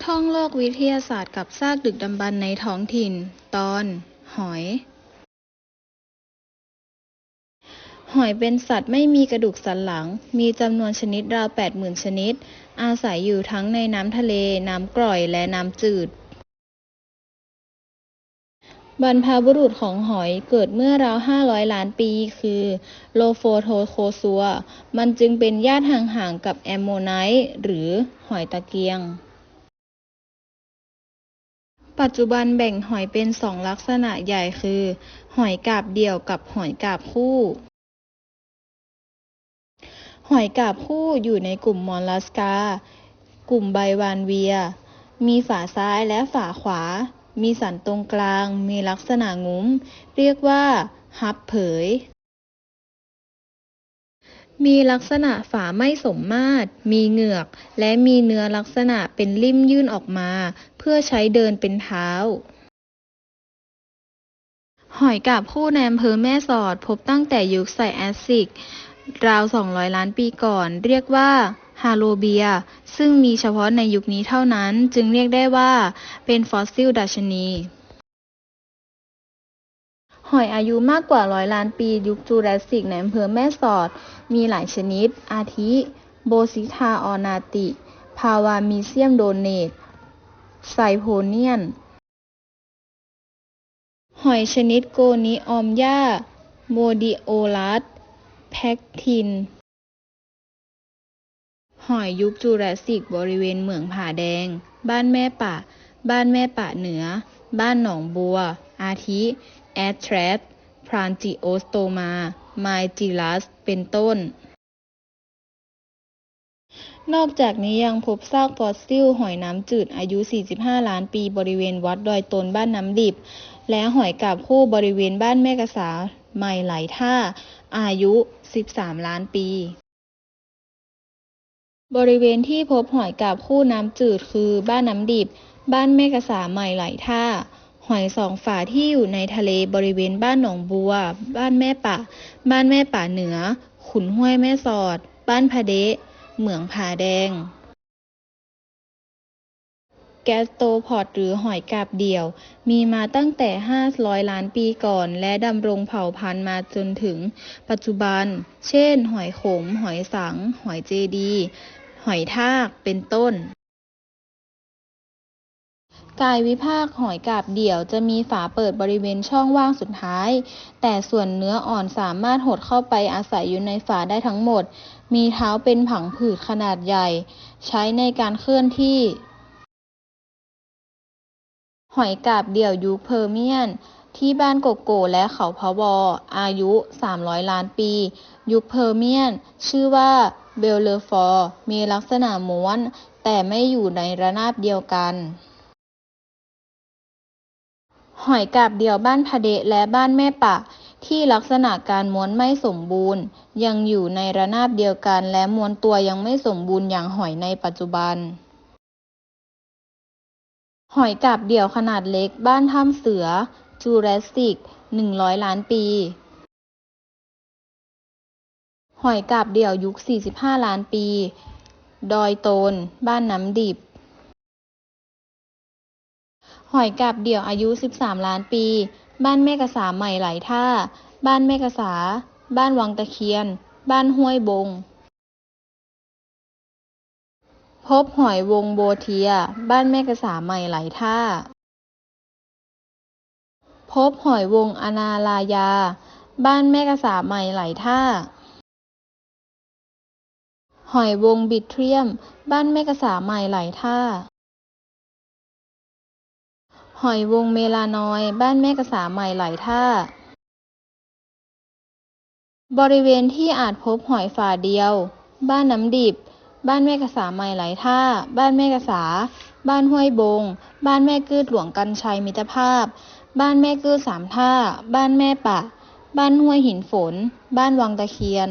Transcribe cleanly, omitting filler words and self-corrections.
ท่องโลกวิทยาศาสตร์กับซากดึกดำบรรพ์ในท้องถิ่น ตอน หอย หอยเป็นสัตว์ไม่มีกระดูกสันหลัง มีจำนวนชนิดราว 80,000 ชนิด อาศัยอยู่ทั้งในน้ำทะเล น้ำกร่อย และน้ำจืด บรรพบุรุษของหอยเกิดเมื่อราว 500 ล้านปี คือโลโฟโทโคซัว มันจึงเป็นญาติห่างๆกับแอมโมไนต์หรือหอยตะเกียง ปัจจุบันแบ่งหอยเป็นสองลักษณะใหญ่คือ หอยกาบเดี่ยวกับหอยกาบคู่ หอยกาบคู่อยู่ในกลุ่มมอลลัสกา กลุ่มไบวานเวีย มีฝาซ้ายและฝาขวา มีสันตรงกลาง มีลักษณะงุ้ม เรียกว่าฮับเผย มีลักษณะฝาไม่สมมาตร มีเหงือก และมีเนื้อลักษณะเป็นลิ่มยื่นออกมา เพื่อใช้เดินเป็นเท้า หอยกาบคู่ในอำเภอแม่สอดพบตั้งแต่ยุคไซแอสซิก ราว 200 ล้านปีก่อน เรียกว่าฮาโลเบีย ซึ่งมีเฉพาะในยุคนี้เท่านั้น จึงเรียกได้ว่าเป็นฟอสซิลดัชนี หอยอายุมากกว่า 100 ล้านปียุคจูราสสิกในอำเภอแม่สอด มีหลายชนิด อาทิ โบซิธาออร์นาติ พาวามิเซียมโดเนต ไซโพเนียน หอยชนิดโกนิออมย่า โมดิโอลัส แพคทิน หอยยุคจูราสสิกบริเวณเหมืองผาแดง บ้านแม่ปะ บ้านแม่ปะเหนือ บ้านหนองบัว อาทิ แอดแทรส พรานจิโอสโตมา ไมจิลัส เป็นต้น นอกจากนี้ยังพบซากฟอสซิลหอยน้ำจืดอายุ 45 ล้านปีบริเวณวัดดอยตนบ้านน้ำดิบ และหอยกาบคู่บริเวณบ้านแม่กษาใหม่ไหลท่า อายุ 13 ล้านปี บริเวณที่พบหอยกาบคู่น้ำจืดคือบ้านน้ำดิบ บ้านแม่กษาใหม่ไหลท่า หอยสองฝาที่อยู่ในทะเลบริเวณบ้านหนองบัว บ้านแม่ปะ บ้านแม่ปะเหนือ ขุนห้วยแม่สอด บ้านพะเดะ เหมืองผาแดง แกสโตพอดหรือหอยกาบเดี่ยว มีมาตั้งแต่ 500 ล้านปีก่อน และดำรงเผ่าพันธุ์มาจนถึงปัจจุบัน เช่น หอยขม หอยสัง หอยเจดี หอยทาก เป็นต้น กายวิภาคหอยกาบเดี่ยวจะมีฝาเปิดบริเวณช่องว่างสุดท้าย แต่ส่วนเนื้ออ่อนสามารถหดเข้าไปอาศัยอยู่ในฝาได้ทั้งหมด มีเท้าเป็นผังผืดขนาดใหญ่ ใช้ในการเคลื่อนที่ หอยกาบเดี่ยวยุคเพอร์เมียน ที่บ้านโกโก้และเขาพะวอ อายุ 300 ล้านปี ยุคเพอร์เมียน ชื่อว่าเบลเลอฟอร์ มีลักษณะม้วน แต่ไม่อยู่ในระนาบเดียวกัน หอยกาบเดี่ยวบ้านพะเดะและบ้านแม่ปะ ที่ลักษณะการม้วนไม่สมบูรณ์ ยังอยู่ในระนาบเดียวกัน และม้วนตัวยังไม่สมบูรณ์อย่างหอยในปัจจุบัน หอยกาบเดี่ยวขนาดเล็กบ้านถ้ำเสือ จูราสสิก 100 ล้านปี หอยกาบเดี่ยวยุค 45 ล้านปี ดอยโตน บ้านน้ำดิบ หอยกาบเดี่ยวอายุ 13 ล้านปี บ้านแม่กษาใหม่ไหลท่า บ้านแม่กษา บ้านวังตะเคียน บ้านห้วยบง พบหอยวงโบเทีย บ้านแม่กษาใหม่ไหลท่า พบหอยวงอนาลายา บ้านแม่กษาใหม่ไหลท่า หอยวงบิทเทียม บ้านแม่กษาใหม่ไหลท่า หอยวงเมลานอยด์ บ้านแม่กษาใหม่ไหลท่า บริเวณที่อาจพบหอยฝาเดียว บ้านน้ำดิบ บ้านแม่กษาใหม่ไหลท่า บ้านแม่กษา บ้านห้วยบง บ้านแม่กืดหลวงกรรชัยมิตรภาพ บ้านแม่กืดสามท่า บ้านแม่ปะ บ้านห้วยหินฝน บ้านวังตะเคียน